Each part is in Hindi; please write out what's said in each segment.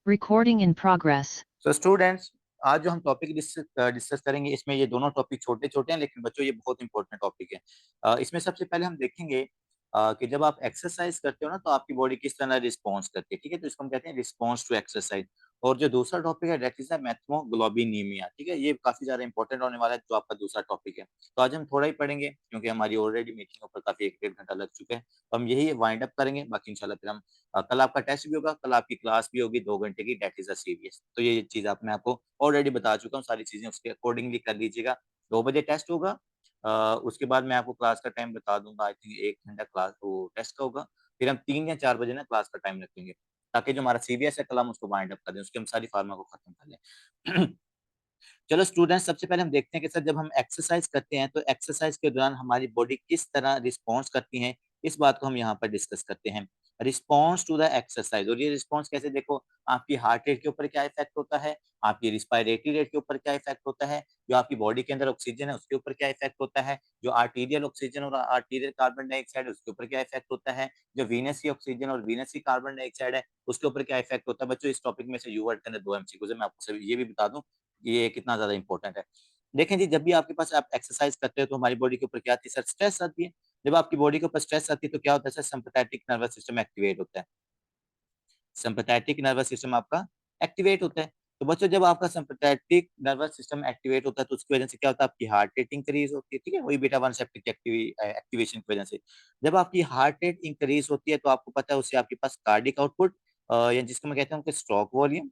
Recording in progress. So students, आज जो हम टॉपिक डिस्कस करेंगे, इसमें ये दोनों टॉपिक छोटे छोटे हैं, लेकिन बच्चों ये बहुत इंपॉर्टेंट टॉपिक है। इसमें सबसे पहले हम देखेंगे कि जब आप एक्सरसाइज करते हो ना, तो आपकी बॉडी किस तरह रिस्पॉन्स करती है। ठीक है, तो इसको हम कहते हैं रिस्पॉन्स टू एक्सरसाइज। और जो दूसरा टॉपिक है दैट इज मैथ्मोग्लोबिनीमिया। ठीक है, ये काफी ज्यादा इंपॉर्टेंट होने वाला है, जो आपका दूसरा टॉपिक है। तो आज हम थोड़ा ही पढ़ेंगे, क्योंकि हमारी ऑलरेडी मीटिंग पर काफी 1-1.5 घंटा लग चुके हैं। तो हम यही वाइंड अप करेंगे, बाकी इंशाल्लाह फिर हम कल आपका टेस्ट भी होगा, कल आपकी क्लास भी होगी 2 घंटे की, दैट इज अ सीबीएस। तो ये चीज मैं आपको ऑलरेडी बता चुका हूँ, सारी चीजें उसके अकॉर्डिंगली कर लीजिएगा। 2 बजे टेस्ट होगा। उसके बाद मैं आपको क्लास का टाइम बता दूंगा। आई थिंक 1 घंटा क्लास वो टेस्ट का होगा। फिर हम 3 या 4 बजे ना क्लास का टाइम रखेंगे, ताकि जो हमारा सीबीएस है कल हम उसको वाइंड अप कर दें, उसके हम सारी फार्मा को खत्म कर लें। चलो स्टूडेंट, सबसे पहले हम देखते हैं कि सर जब हम एक्सरसाइज करते हैं तो एक्सरसाइज के दौरान हमारी बॉडी किस तरह रिस्पॉन्स करती है, इस बात को हम यहाँ पर डिस्कस करते हैं। Response to the exercise. और ये रिस्पॉन्स कैसे, देखो आपकी हार्ट रेट के ऊपर क्या इफेक्ट होता है, आपकी रिस्पायरेटरी रेट के ऊपर क्या इफेक्ट होता है, जो आपकी बॉडी के अंदर ऑक्सीजन है उसके ऊपर क्या इफेक्ट होता है, जो आर्टीरियल ऑक्सीजन और आर्टीरियल कार्बन डाइऑक्साइड है उसके ऊपर क्या इफेक्ट होता है, जो वीनस की ऑक्सीजन और वीनस की कार्बन डाइऑक्साइड है उसके ऊपर क्या इफेक्ट होता है। बच्चों, इस टॉपिक में से यूवर्ड के अंदर 2 MCQs है, मैं आपको सभी ये भी बता दूं ये कितना ज्यादा इंपॉर्टेंट है। देखें जी, जब भी आपके पास आप एक्सरसाइज करते हो तो हमारी बॉडी के ऊपर क्या आती है सर, स्ट्रेस आती है। जब आपकी बॉडी के ऊपर स्ट्रेस आती है तो क्या होता है sir, sympathetic nervous system activate होता है। सिंपैथेटिक नर्वस सिस्टम आपका एक्टिवेट होता है। तो बच्चों, जब आपका सिंपैथेटिक नर्वस सिस्टम एक्टिवेट होता है तो उसकी वजह से क्या होता है, आपकी हार्ट रेट इंक्रीज होती है। ठीक है, वही बीटा 1 सेप्टिक एक्टिवेशन की वजह से जब आपकी हार्ट रेट इंक्रीज होती है तो आपको पता है उससे आपके पास कार्डिक आउटपुट या जिसको मैं कहता हूँ स्ट्रोक वॉल्यूम।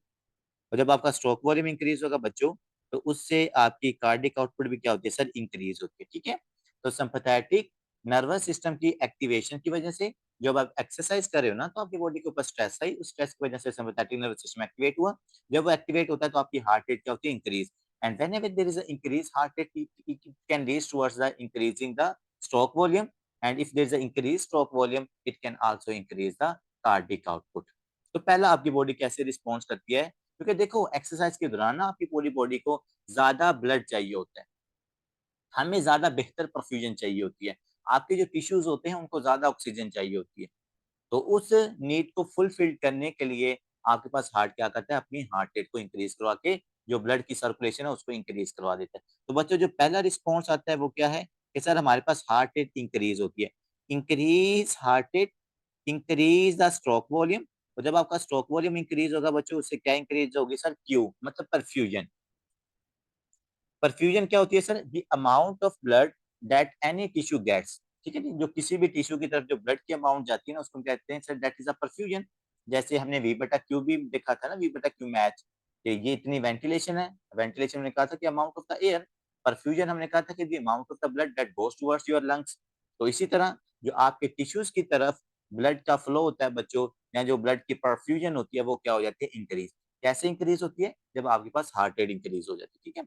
और जब आपका स्ट्रोक वॉल्यूम इंक्रीज होगा बच्चों, तो उससे आपकी कार्डिक आउटपुट भी क्या होती है सर, इंक्रीज होती है। ठीक है, तो सिंपैथेटिक नर्वस सिस्टम की एक्टिवेशन की वजह से जब आप एक्सरसाइज कर रहे हो ना, तो आपकी बॉडी के ऊपर स्ट्रेस आई, उस स्ट्रेस की वजह से सिंपैथेटिक नर्वस सिस्टम एक्टिवेट हुआ। जब वो एक्टिवेट होता है तो आपकी हार्ट रेट क्या होती है, increase. And whenever there is a increase heart rate, it can lead towards the increasing the stroke volume, and if there is a increased stroke volume it can also increase the cardiac output। तो पहला आपकी बॉडी कैसे रिस्पॉन्स करती है, क्योंकि देखो एक्सरसाइज के दौरान ना आपकी पूरी बॉडी को ज्यादा ब्लड चाहिए होता है, हमें ज्यादा बेहतर परफ्यूजन चाहिए होती है, आपके जो टिश्यूज होते हैं उनको ज्यादा ऑक्सीजन चाहिए होती है। तो उस नीड को फुलफिल करने के लिए आपके पास हार्ट क्या करता है, अपनी हार्ट रेट को इंक्रीज करवा के जो ब्लड की सर्कुलेशन है उसको इंक्रीज करवा देता है। तो बच्चों, जो पहला रिस्पॉन्स आता है वो क्या है कि सर हमारे पास हार्ट रेट इंक्रीज होती है। Increase heart rate, increase the stroke volume. और जब आपका स्ट्रोक वॉल्यूम इंक्रीज होगा बच्चों, उससे क्या इंक्रीज होगी सर, क्यू मतलब परफ्यूजन। परफ्यूजन क्या होती है sir, the amount of blood that any tissue gets. ठीक है, जो किसी भी टिश्यू की तरफ जो ब्लड की अमाउंट जाती है ना, उसको कहते हैं sir that is a perfusion. जैसे हमने वी बटा क्यू भी देखा था ना, वी बटा क्यू मैच, ये इतनी वेंटिलेशन है। वेंटिलेशन हमने कहा था कि amount of the air, perfusion हमने कहा था कि the amount of the blood that goes towards your lungs. तो इसी तरह जो आपके टिश्यूज की तरफ ब्लड का फ्लो होता है बच्चों, या जो ब्लड की परफ्यूजन होती है वो क्या हो जाती है, इंक्रीज। कैसे इंक्रीज होती है, जब आपके पास हार्ट रेट इंक्रीज हो जाती है। ठीक है,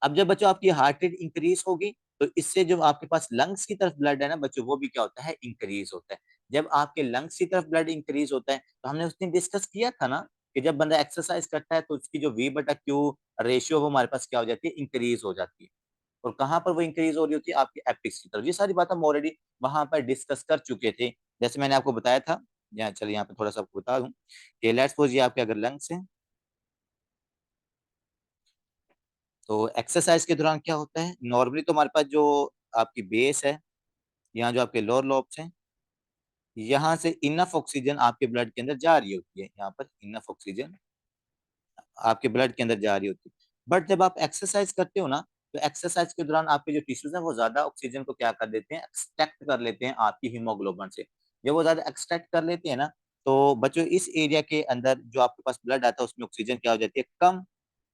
अब जब बच्चों आपकी हार्ट रेट इंक्रीज होगी तो इससे जो आपके पास लंग्स की तरफ ब्लड है ना बच्चों, वो भी क्या होता है, इंक्रीज होता है। जब आपके लंग्स की तरफ ब्लड इंक्रीज होता है तो हमने उस दिन डिस्कस किया था ना कि जब बंदा एक्सरसाइज करता है तो उसकी जो वी बटा क्यू रेशियो वो हमारे पास क्या हो जाती है, इंक्रीज हो जाती है। और कहाँ पर वो इंक्रीज हो रही होती है, आपके एपिक्स की तरफ। ये सारी बात हम ऑलरेडी वहां पर डिस्कस कर चुके थे, जैसे मैंने आपको बताया था। यहाँ चलिए, यहाँ पे थोड़ा सा आपको बता दूं कि लेट्स सपोज ये आपके अगर लंग्स हैं, तो एक्सरसाइज के दौरान क्या होता है, नॉर्मली तो हमारे पास जो आपकी बेस है, यहाँ जो आपके लोअर लॉब्स हैं, यहाँ से इनफ ऑक्सीजन आपके ब्लड के अंदर जा रही होती है, यहाँ पर इनफ ऑक्सीजन आपके ब्लड के अंदर जा रही होती है। बट जब आप एक्सरसाइज करते हो ना, तो एक्सरसाइज के दौरान आपके जो टिश्यूज हैं वो ज्यादा ऑक्सीजन को क्या कर देते हैं, एक्सट्रैक्ट कर लेते हैं आपकी हीमोग्लोबिन से। जब वो ज्यादा एक्सट्रैक्ट कर लेते हैं ना, तो बच्चों इस एरिया के अंदर जो आपके पास ब्लड आता है उसमें ऑक्सीजन क्या हो जाती है, कम,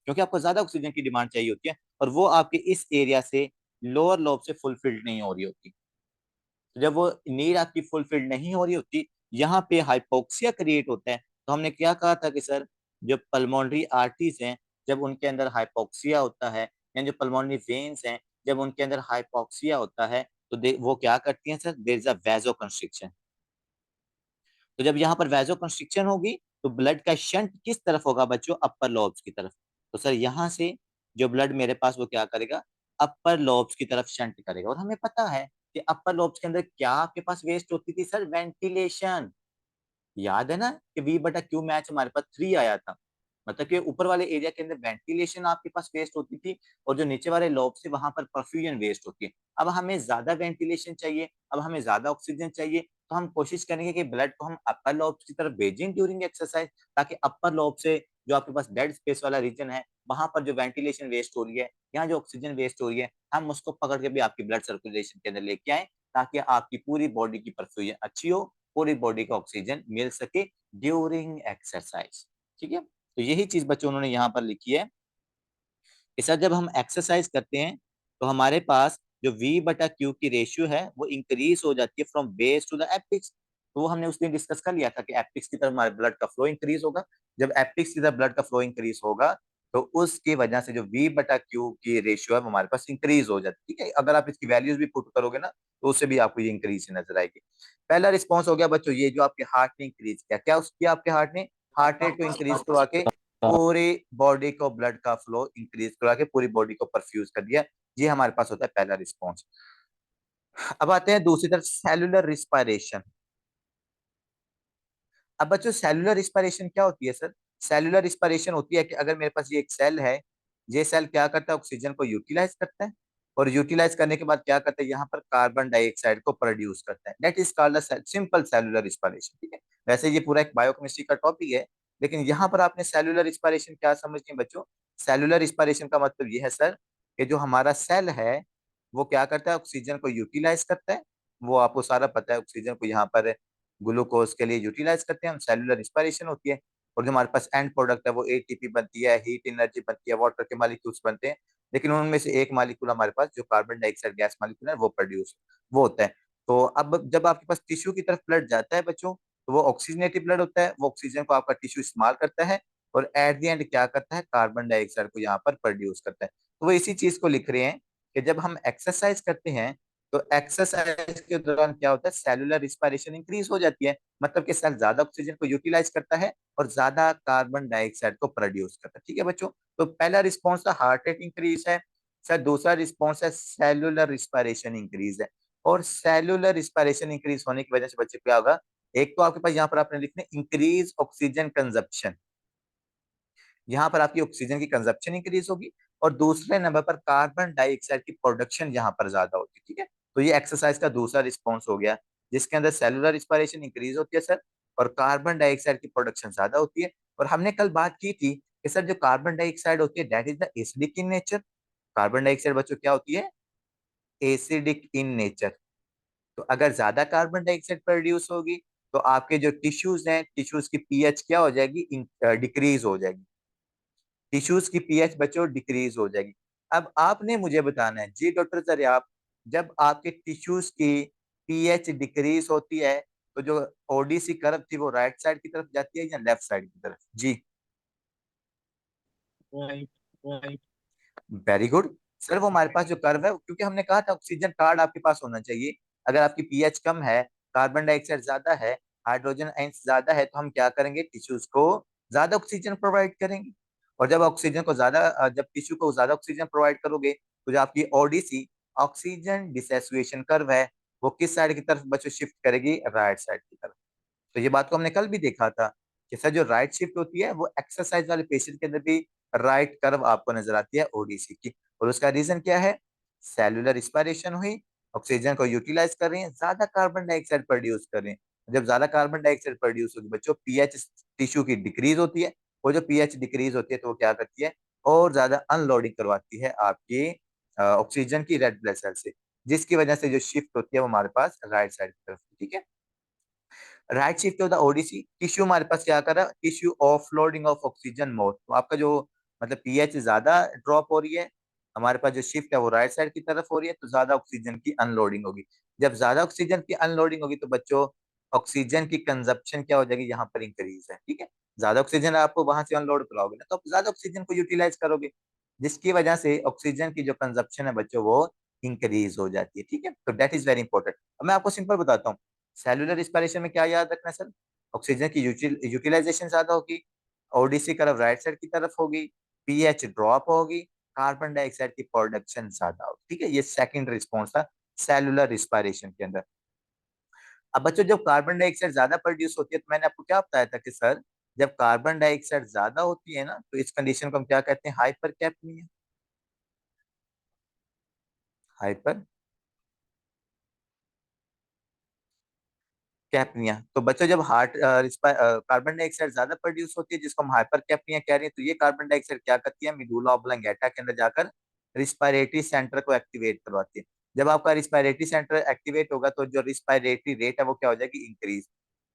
क्योंकि आपको ज्यादा ऑक्सीजन की डिमांड चाहिए होती है, और वो आपके इस एरिया से लोअर लोब से फुलफिल्ड नहीं हो रही होती। तो जब वो नीड आपकी फुलफिल्ड नहीं हो रही होती, यहाँ पे हाइपोक्सिया क्रिएट होता है। तो हमने क्या कहा था कि सर जो पल्मोनरी आर्टरीज हैं, जब उनके अंदर हाइपोक्सिया होता है, या जो पल्मोनरी वेन्स हैं जब उनके अंदर हाइपोक्सिया होता है, तो वो क्या करती हैं sir, there is a vasoconstriction. तो जब यहाँ पर वैसो कंस्ट्रिक्शन होगी तो ब्लड का शंट किस तरफ होगा बच्चों, अपर लोब्स की तरफ। तो सर यहाँ से जो ब्लड मेरे पास वो क्या करेगा, अपर लोब्स की तरफ शंट करेगा। और हमें पता है कि अपर लोब्स के अंदर क्या आपके पास वेस्ट होती थी सर, वेंटिलेशन। याद है ना कि V/Q मैच हमारे पास 3 आया था, मतलब कि ऊपर वाले एरिया के अंदर वेंटिलेशन आपके पास वेस्ट होती थी और जो नीचे वाले लोब से वहां पर परफ्यूजन वेस्ट होती है। अब हमें ज्यादा वेंटिलेशन चाहिए, अब हमें ज्यादा ऑक्सीजन चाहिए, तो हम कोशिश करेंगे कि ब्लड को हम अपर लोब की तरफ भेजें ड्यूरिंग एक्सरसाइज, ताकि अपर लोब से जो आपके पास डेड स्पेस वाला रीजन है, वहां पर जो वेंटिलेशन वेस्ट हो रही है, यहाँ जो ऑक्सीजन वेस्ट हो रही है, हम उसको पकड़ के भी आपकी ब्लड सर्कुलेशन के अंदर लेके आए, ताकि आपकी पूरी बॉडी की परफ्यूजन अच्छी हो, पूरी बॉडी को ऑक्सीजन मिल सके ड्यूरिंग एक्सरसाइज। ठीक है, तो यही चीज बच्चों उन्होंने यहाँ पर लिखी है कि सर जब हम एक्सरसाइज करते हैं तो हमारे पास जो V/Q की रेशियो है वो इंक्रीज हो जाती है from base to the apex. तो वो हमने उस दिन डिस्कस कर लिया था कि एपिक्स की तरफ हमारे ब्लड का फ्लो इंक्रीज होगा। जब एपिक्स की तरफ ब्लड का फ्लो इंक्रीज होगा तो उसकी वजह से जो V/Q की रेशियो है वो हमारे पास इंक्रीज हो जाती है। ठीक है, अगर आप इसकी वैल्यूज भी पुट करोगे ना तो उससे भी आपको ये इंक्रीज नजर आएगी। पहला रिस्पॉन्स हो गया बच्चों ये जो आपके हार्ट ने इंक्रीज किया, क्या किया आपके हार्ट ने, हार्ट रेट को इंक्रीज करवा के पूरी बॉडी को ब्लड का फ्लो इंक्रीज करवा के पूरी बॉडी को परफ्यूज कर दिया। ये हमारे पास होता है पहला रिस्पॉन्स। अब आते हैं दूसरी तरफ सेलुलर रिस्पायरेशन। अब बच्चों सेलुलर रिस्पायरेशन क्या होती है सर? सेलुलर रिस्पायरेशन होती है कि अगर मेरे पास ये एक सेल है, ये सेल क्या करता है, ऑक्सीजन को यूटिलाइज करता है, और यूटिलाइज करने के बाद क्या करता है, यहाँ पर कार्बन डाइऑक्साइड को प्रोड्यूस करता है। That is called simple cellular respiration. ठीक है, वैसे ये पूरा एक बायोकेमिस्ट्री का टॉपिक है, लेकिन यहाँ पर आपने सेलुलर रिस्पायरेशन क्या समझनी है बच्चों? सेलुलर रिस्पायरेशन का मतलब ये है सर कि जो हमारा सेल है वो क्या करता है, ऑक्सीजन को यूटिलाइज करता है। वो आपको सारा पता है, ऑक्सीजन को यहाँ पर ग्लूकोज के लिए यूटिलाइज करते हैं हम, सेलुलर रिस्पायरेशन होती है। और जो हमारे पास एंड प्रोडक्ट है वो एटीपी बनती है, हीट एनर्जी बनती है, वाटर के मालिक्यूल्स बनते हैं, लेकिन उनमें से एक मालिक्यूल हमारे पास जो कार्बन डाइऑक्साइड गैस मालिक्यूल है वो होता है। तो अब जब आपके पास टिश्यू की तरफ ब्लड जाता है बच्चों, तो वो ऑक्सीजनेटेड ब्लड होता है, वो ऑक्सीजन को आपका टिश्यू इस्तेमाल करता है और एट द एंड क्या करता है, कार्बन डाइऑक्साइड को यहाँ पर प्रोड्यूस करता है। तो वो इसी चीज को लिख रहे हैं कि जब हम एक्सरसाइज करते हैं तो एक्सरसाइज के दौरान क्या होता है, सेलुलर रिस्पायरेशन इंक्रीज हो जाती है, मतलब कि सेल ज्यादा ऑक्सीजन को यूटिलाइज करता है और ज्यादा कार्बन डाइऑक्साइड को प्रोड्यूस करता है। ठीक है बच्चों, तो पहला रिस्पॉन्स था हार्ट रेट इंक्रीज है सर, दूसरा रिस्पॉन्स है सेलुलर रिस्पायरेशन इंक्रीज है। और सेलुलर रिस्पायरेशन इंक्रीज होने की वजह से बच्चे क्या होगा, एक तो आपके पास यहाँ पर आपने लिखना इंक्रीज ऑक्सीजन कंजप्शन, यहाँ पर आपकी ऑक्सीजन की कंजप्शन इंक्रीज होगी, और दूसरे नंबर पर कार्बन डाइऑक्साइड की प्रोडक्शन यहाँ पर ज्यादा होगी। ठीक है, तो ये एक्सरसाइज का दूसरा रिस्पॉन्स हो गया, जिसके अंदर सेलुलर रिस्पायरेशन इंक्रीज होती है सर, और कार्बन डाइऑक्साइड की प्रोडक्शन ज्यादा होती है। और हमने कल बात की थी कि सर जो कार्बन डाइऑक्साइड होती है that is the acidic in nature. Carbon dioxide बच्चों क्या होती है, एसिडिक इन नेचर। तो अगर ज्यादा कार्बन डाइऑक्साइड प्रोड्यूस होगी तो आपके जो टिश्यूज हैं, टिश्यूज की पीएच क्या हो जाएगी, डिक्रीज हो जाएगी, टिश्यूज की पीएच बच्चों डिक्रीज हो जाएगी। अब आपने मुझे बताना है जी डॉक्टर सर आप, जब आपके टिश्यूज की पीएच डिक्रीज होती है तो जो ओडीसी कर्व थी वो राइट साइड की तरफ जाती है या लेफ्ट साइड की तरफ जी? Right, right. Very good sir, वो हमारे पास जो कर्व है, क्योंकि हमने कहा था ऑक्सीजन कार्ड आपके पास होना चाहिए। अगर आपकी पीएच कम है, कार्बन डाइऑक्साइड ज्यादा है, हाइड्रोजन आयंस ज्यादा है, तो हम क्या करेंगे, टिश्यूज को ज्यादा ऑक्सीजन प्रोवाइड करेंगे। और जब ऑक्सीजन को ज्यादा जब टिश्यू को ज्यादा ऑक्सीजन प्रोवाइड करोगे तो जो आपकी ओडीसी ऑक्सीजन डिसोसिएशन कर्व है वो किस साइड की तरफ बच्चों शिफ्ट करेगी, राइट साइड की तरफ। तो ये बात को हमने कल भी देखा था कि सर जो राइट शिफ्ट होती है वो एक्सरसाइज वाले पेशेंट के अंदर भी राइट कर्व आपको नजर आती है ओडीसी की। और उसका रीजन क्या है, सेलुलर रिस्पायरेशन हुई, ऑक्सीजन को यूटिलाइज कर रही है, ज्यादा कार्बन डाइऑक्साइड प्रोड्यूस कर रही है। जब ज्यादा कार्बन डाइऑक्साइड प्रोड्यूस होगी बच्चों, पीएच टिश्यू की डिक्रीज होती है, वो जो पीएच डिक्रीज होती है तो वो क्या करती है, और ज्यादा अनलोडिंग करवाती है आपकी ऑक्सीजन की रेड ब्लड सेल से, जिसकी वजह से जो शिफ्ट होती है वो हमारे पास राइट साइड की तरफ। ठीक है, right shift of the ODC, tissue हमारे पास क्या कर रहा है, tissue offloading of oxygen more, तो आपका जो मतलब पीएच ज्यादा ड्रॉप हो रही है, हमारे पास जो शिफ्ट है वो राइट साइड की तरफ हो रही है, तो ज्यादा ऑक्सीजन की अनलोडिंग होगी। जब ज्यादा ऑक्सीजन की अनलोडिंग होगी तो बच्चों ऑक्सीजन की कंजप्शन क्या हो जाएगी, यहाँ पर इंक्रीज है। ठीक है, ज्यादा ऑक्सीजन आपको वहां से अनलोड कराओगे ना तो आप ज्यादा ऑक्सीजन को यूटिलाइज करोगे, जिसकी वजह से ऑक्सीजन की जो कंजप्शन है बच्चों वो इंक्रीज हो जाती है। ठीक है, तो दैट इज वेरी इंपॉर्टेंट। अब मैं आपको सिंपल बताता हूँ, सेलुलर रिस्पायरेशन में क्या याद रखना है सर, ऑक्सीजन की यूटिलाइजेशन ज्यादा होगी, ओडीसी कर्व राइट साइड की तरफ होगी, पीएच ड्रॉप होगी, कार्बन डाइऑक्साइड की प्रोडक्शन ज्यादा होगी। ठीक है, ये सेकंड रिस्पॉन्स था सेलुलर रिस्पायरेशन के अंदर। अब बच्चों जब कार्बन डाइऑक्साइड ज्यादा प्रोड्यूस होती है तो मैंने आपको क्या बताया था कि सर जब कार्बन डाइऑक्साइड ज्यादा होती है ना तो इस कंडीशन को हम क्या कहते हैं, हाइपर कैपनिया। हाइपर कैपनिया। तो बच्चों जब हार्ट कार्बन डाइऑक्साइड ज्यादा प्रोड्यूस होती है जिसको हम हाइपर कैपनिया कह रहे हैं, तो ये कार्बन डाइऑक्साइड क्या करती है, मिडुला ऑब्लांगेटा के अंदर जाकर रिस्पायरेटरी सेंटर को एक्टिवेट करवाती है। जब आपका रिस्पायरेटरी सेंटर एक्टिवेट होगा तो जो रिस्पायरेटरी रेट है वो क्या हो जाएगी, इंक्रीज।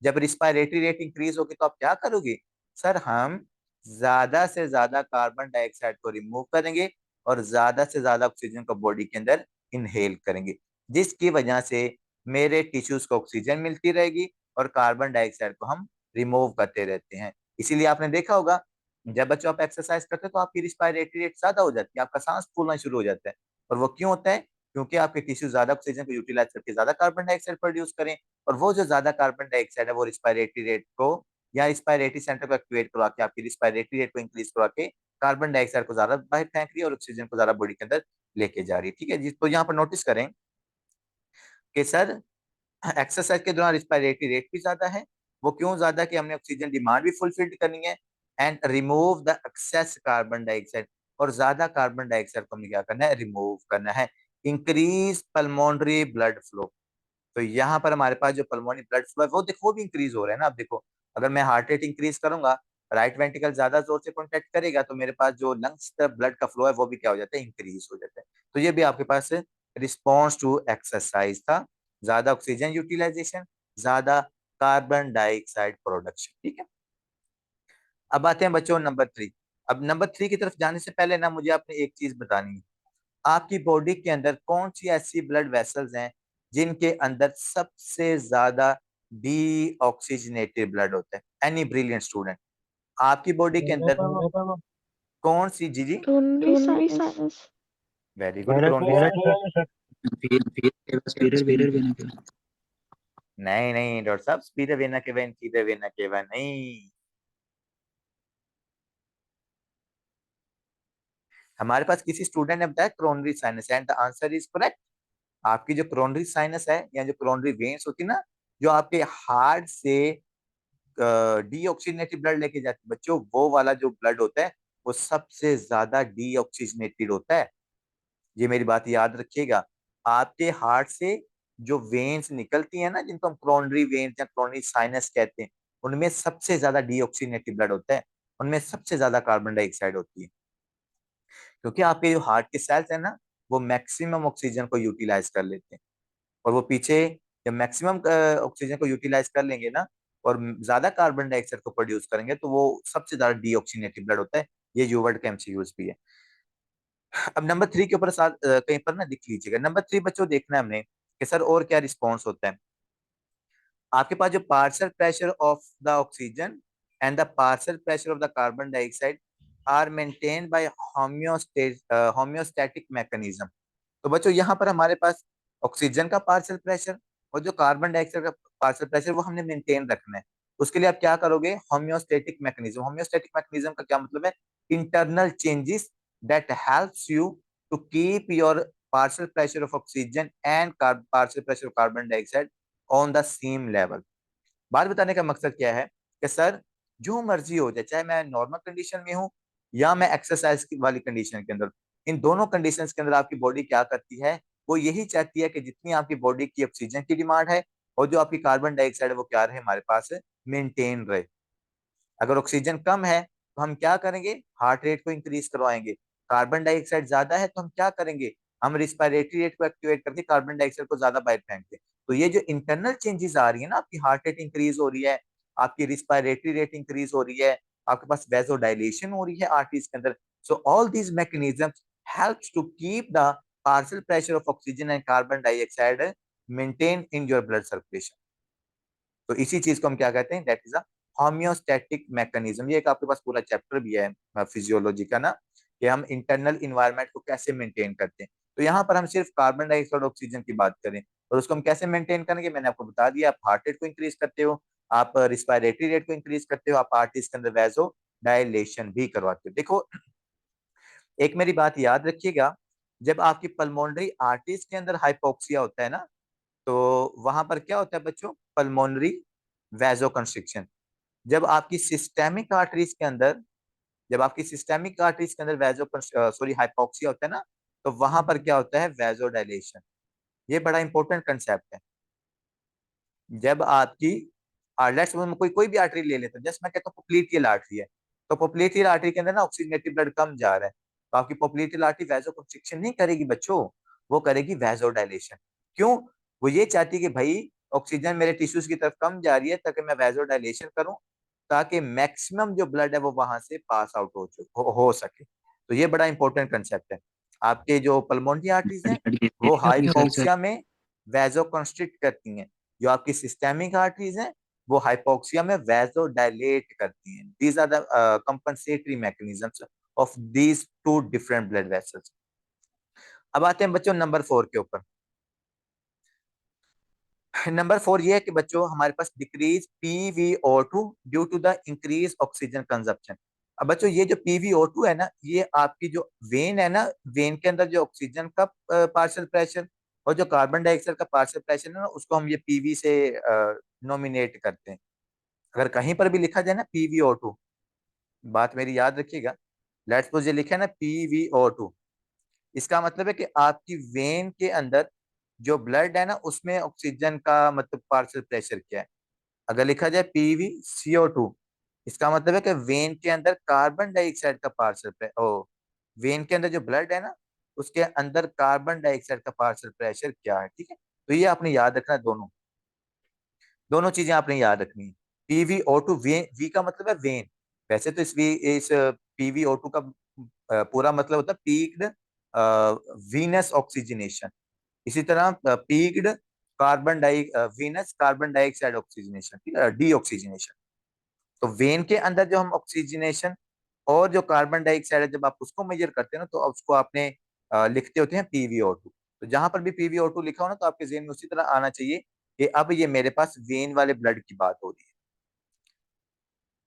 जब रिस्पायरेटरी रेट इंक्रीज होगी तो आप क्या करोगे, सर हम ज्यादा से ज्यादा कार्बन डाइऑक्साइड को रिमूव करेंगे और ज्यादा से ज्यादा ऑक्सीजन को बॉडी के अंदर इनहेल करेंगे, जिसकी वजह से मेरे टिश्यूज को ऑक्सीजन मिलती रहेगी और कार्बन डाइऑक्साइड को हम रिमूव करते रहते हैं। इसीलिए आपने देखा होगा जब बच्चों आप एक्सरसाइज करते हैं तो आपकी रिस्पायरेटरी रेट ज्यादा हो जाती है, आपका सांस फूलना शुरू हो जाता है। और वो क्यों होता है, क्योंकि आपके टिश्यू ज्यादा ऑक्सीजन को यूटिलाइज करके ज्यादा कार्बन डाइऑक्साइड प्रोड्यूस करें, और वो जो ज्यादा कार्बन डाइऑक्साइड है वो रिस्पायरेटरी रेट को या रिस्पायरेटरी सेंटर को एक्टिवेट करवा के आपकी रिस्पायरेटरी रेट को इंक्रीज करवा के कार्बन डाइऑक्साइड को ज्यादा बाहर फेंक रही है और ऑक्सीजन को ज्यादा बॉडी के अंदर लेके जा रही है। ठीक है जी, तो यहाँ पर नोटिस करें कि सर एक्सरसाइज के दौरान रिस्पायरेटरी रेट भी ज्यादा है। वो क्यों ज्यादा, कि हमने ऑक्सीजन डिमांड भी फुलफिल करनी है and remove the excess carbon dioxide, और ज्यादा कार्बन डाइऑक्साइड को हमें क्या करना है, रिमूव करना है। Increase pulmonary blood flow. तो यहाँ पर हमारे पास जो पल्मोनरी ब्लड फ्लो है वो देखो वो भी इंक्रीज हो रहा है ना। आप देखो अगर मैं हार्ट रेट इंक्रीज करूंगा, राइट वेंट्रिकल ज्यादा जोर से कॉन्ट्रैक्ट करेगा तो मेरे पास जो लंग्स तरफ ब्लड का फ्लो है वो भी क्या हो जाता है, इंक्रीज हो जाता है। तो ये भी आपके पास रिस्पॉन्स टू एक्सरसाइज था, ज्यादा ऑक्सीजन यूटिलाइजेशन, ज्यादा कार्बन डाइऑक्साइड प्रोडक्शन। ठीक है, अब आते हैं बच्चों नंबर थ्री। अब नंबर थ्री की तरफ जाने से पहले ना मुझे आपने एक चीज बतानी है, आपकी बॉडी के अंदर कौन सी ऐसी ब्लड वेसल्स हैं जिनके अंदर सबसे ज्यादा डीऑक्सीजनेटेड ब्लड होता है, एनी ब्रिलियंट स्टूडेंट, आपकी बॉडी के अंदर कौन सी, जी जी, Only science. Very good, coronary sinus. Superior Vanern vena क्या? नहीं नहीं डॉक्टर साहब, स्पीडर वेना के वेन, फीडर वेना के वेन नहीं। हमारे पास किसी स्टूडेंट ने बताया coronary sinus, and the answer is correct. आपकी जो क्रोनरी साइनस है या जो क्रोनरी वेन्स होती है ना, जो आपके हार्ट से डीऑक्सीजनेटेड ब्लड लेके जाती है बच्चों, वो वाला जो ब्लड होता है वो सबसे ज्यादा डीऑक्सीजनेटेड होता है। ये मेरी बात याद रखिएगा। आपके हार्ट से जो वेन्स निकलती है ना, जिनको हम क्रोनरी वेन्स या क्रोनरी साइनस कहते हैं, उनमें सबसे ज्यादा डीऑक्सीजनेटेड ब्लड होता है, उनमें सबसे ज्यादा कार्बन डाइऑक्साइड होती है। क्योंकि आपके जो हार्ट के सेल्स है ना, वो मैक्सिमम ऑक्सीजन को यूटिलाइज कर लेते हैं, और वो पीछे जब मैक्सिमम ऑक्सीजन को यूटिलाइज कर लेंगे ना और ज्यादा कार्बन डाइऑक्साइड को प्रोड्यूस करेंगे तो वो सबसे ज्यादा डीऑक्सीनेटेड ब्लड होता है। ये यूवर्ड का एमसीक्यूज भी है। अब नंबर थ्री के ऊपर साथ कहीं पर ना लिख लीजिएगा, नंबर थ्री बच्चों देखना है हमने कि सर और क्या रिस्पॉन्स होता है। आपके पास जो partial pressure of the oxygen and the partial pressure of the carbon dioxide are maintain by homeostatic mechanism. तो बच्चों यहाँ पर हमारे पास ऑक्सीजन का पार्शियल प्रेशर और जो कार्बन डाइऑक्साइड का पार्शियल प्रेशर वो हमने मेंटेन रखना है। उसके लिए आप क्या करोगे, होम्योस्टैटिक मैकेनिज्म। होम्योस्टैटिक मैकेनिज्म का क्या मतलब है, internal changes that helps you to keep your partial pressure of oxygen and partial pressure of carbon dioxide on the same level. बात बताने का मकसद क्या है कि सर जो मर्जी हो जाए, चाहे मैं नॉर्मल कंडीशन में हूँ या मैं एक्सरसाइज वाली कंडीशन के अंदर, इन दोनों कंडीशन के अंदर आपकी बॉडी क्या करती है, वो यही चाहती है कि जितनी आपकी बॉडी की ऑक्सीजन की डिमांड है और जो आपकी कार्बन डाइऑक्साइड है वो क्या रहे हमारे पास मेंटेन रहे। अगर ऑक्सीजन कम है तो हम क्या करेंगे, हार्ट रेट को इंक्रीज करवाएंगे। कार्बन डाइऑक्साइड ज्यादा है तो हम क्या करेंगे, हम रिस्पायरेटरी रेट को एक्टिवेट करके कार्बन डाइऑक्साइड को ज्यादा बाहर फेंकते। तो ये जो इंटरनल चेंजेस आ रही है ना, आपकी हार्ट रेट इंक्रीज हो रही है, आपकी रिस्पायरेटरी रेट इंक्रीज हो रही है, आपके पास वेसोडाइलेशन हो रही है आर्टरीज के अंदर। So all these mechanisms helps to keep the partial pressure of oxygen and carbon dioxide maintain in your blood circulation. तो इसी चीज को हम क्या कहते हैं, that is a homeostatic mechanism. ये एक आपके पास पूरा चैप्टर भी है फिजियोलॉजी का ना, कि हम इंटरनल इन्वायरमेंट को कैसे मेंटेन करते हैं। तो यहाँ पर हम सिर्फ कार्बन डाइऑक्साइड ऑक्सीजन की बात करें और उसको हम कैसे मेंटेन करेंगे, मैंने आपको बता दिया। आप हार्ट रेट को इंक्रीज करते हो, आप रिस्पायरेटरी रेट को इंक्रीज करते हो, आप आर्टरीज के अंदर वैसो डायलेशन भी करवाते हो। देखो एक मेरी बात याद रखिएगा, जब आपकी पल्मोनरी आर्टरीज के अंदर हाइपोक्सिया होता है ना, तो वहां पर क्या होता है बच्चों, पल्मोनरी वैसोकंस्ट्रिक्शन। जब आपकी सिस्टेमिक आर्टरीज के अंदर जब आपकी सिस्टेमिक आर्टरीज के अंदर वैजो सॉरी हाइपोक्सिया होता है ना, तो वहां पर क्या होता है, वैसोडाइलेशन। ये बड़ा इंपॉर्टेंट कंसेप्ट है। जब आपकी लेट्स कोई कोई भी आर्टरी ले लेते हैं, जस्ट मैं कहता हूँ पोप्लीटियल आर्टरी है, तो पोप्लीटियल आर्टरी के अंदर ना ऑक्सीजनेटेड ब्लड कम जा रहा है, तो आपकी पोप्लीटियल आर्टरी वैसोकंस्ट्रिक्शन नहीं करेगी बच्चों, वो करेगी वैसोडाइलेशन। क्यों? वो ये चाहती है कि भाई ऑक्सीजन मेरे टिश्यूज की तरफ कम जा रही है, ताकि मैं वैसोडाइलेशन करूं, ताकि मैक्सिमम जो ब्लड है वो वहां से पास आउट हो सके। तो ये बड़ा इंपॉर्टेंट कंसेप्ट है। आपके जो पल्मोनरी आर्टरीज हैं वो सर हाइपोक्सिया में वैसोकंस्ट्रिक्ट करती हैं, जो आपकी सिस्टेमिक आर्टरीज हैं वो हाइपोक्सिया में वैसोडाइलेट करती हैं। These are the compensatory mechanisms of these two different blood vessels. अब आते हैं बच्चों नंबर 4 के ऊपर। नंबर 4 ये है कि बच्चों हमारे पास decrease PVO2 due to the increase oxygen consumption. अब बच्चों ये जो PVO2 है ना, ये आपकी जो वेन है ना, वेन के अंदर जो ऑक्सीजन का पार्शियल प्रेशर और जो कार्बन डाइऑक्साइड का पार्शियल प्रेशर है ना, उसको हम ये PV से नॉमिनेट करते हैं। अगर कहीं पर भी लिखा जाए ना PVO2, बात मेरी याद रखिएगा, लेट्स सपोज ये लिखा है ना PVO2, इसका मतलब है कि आपकी वेन के अंदर जो ब्लड है ना, उसमें ऑक्सीजन का मतलब पार्शियल प्रेशर क्या है। अगर लिखा जाए PVCO2, इसका मतलब है कि वेन के अंदर कार्बन डाइऑक्साइड का पार्शियल ओ वेन के अंदर जो ब्लड है ना, उसके अंदर कार्बन डाइऑक्साइड का पार्शियल प्रेशर क्या है। ठीक है, तो ये आपने याद रखना है, दोनों दोनों चीजें आपने याद रखनी है। PVO2, वी का मतलब है वेन। वैसे तो इस PVO2 का पूरा मतलब होता है पीक्ड वीनस ऑक्सीजनेशन। इसी तरह पीक्ड carbon di venous carbon dioxide oxygenation, ठीक है, डी ऑक्सीजनेशन। तो वेन के अंदर जो हम ऑक्सीजनेशन और जो कार्बन डाइऑक्साइड है, जब आप उसको मेजर करते हैं ना, तो उसको आपने लिखते होते हैं PVO2। तो जहां पर भी PVO2 लिखा हो ना, तो आपके जेहन में उसी तरह आना चाहिए कि अब ये मेरे पास वेन वाले ब्लड की बात हो रही है।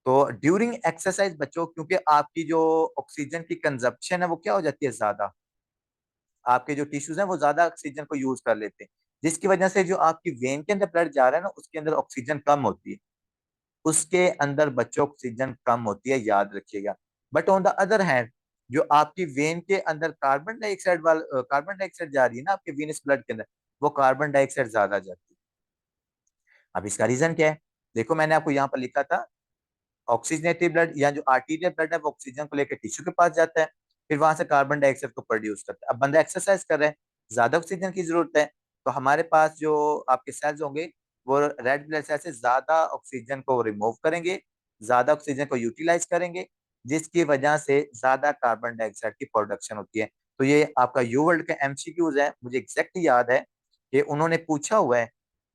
तो ड्यूरिंग एक्सरसाइज बच्चों, क्योंकि आपकी जो ऑक्सीजन की कंजप्शन है वो क्या हो जाती है, ज्यादा, आपके जो टिश्यूज हैं वो ज्यादा ऑक्सीजन को यूज कर लेते हैं, जिसकी वजह से जो आपकी वेन के अंदर ब्लड जा रहा है ना, उसके अंदर ऑक्सीजन कम होती है। उसके अंदर बच्चों ऑक्सीजन कम होती है, याद रखिएगा। But on the other hand, जो आपकी वेन के अंदर कार्बन डाइऑक्साइड जा रही है ना आपके वीनस ब्लड के अंदर, वो कार्बन डाइऑक्साइड ज्यादा जाती है। अब इसका रीजन क्या है? देखो मैंने आपको यहाँ पर लिखा था, ऑक्सीजनेटेड ब्लड या जो आर्टीरियल ब्लड है वो ऑक्सीजन को लेकर टिश्यू के पास जाता है, फिर वहां से कार्बन डाइऑक्साइड को प्रोड्यूस करता है। अब बंदा एक्सरसाइज कर रहा है, ज्यादा ऑक्सीजन की जरूरत है, तो हमारे पास जो आपके सेल्स होंगे वो रेड ब्लड सेल से ज्यादा ऑक्सीजन को रिमूव करेंगे, ज्यादा ऑक्सीजन को यूटिलाइज करेंगे, जिसकी वजह से ज्यादा कार्बन डाइऑक्साइड की प्रोडक्शन होती है। तो ये आपका यू वर्ल्ड का MCQs है, मुझे एग्जैक्ट याद है कि उन्होंने पूछा हुआ है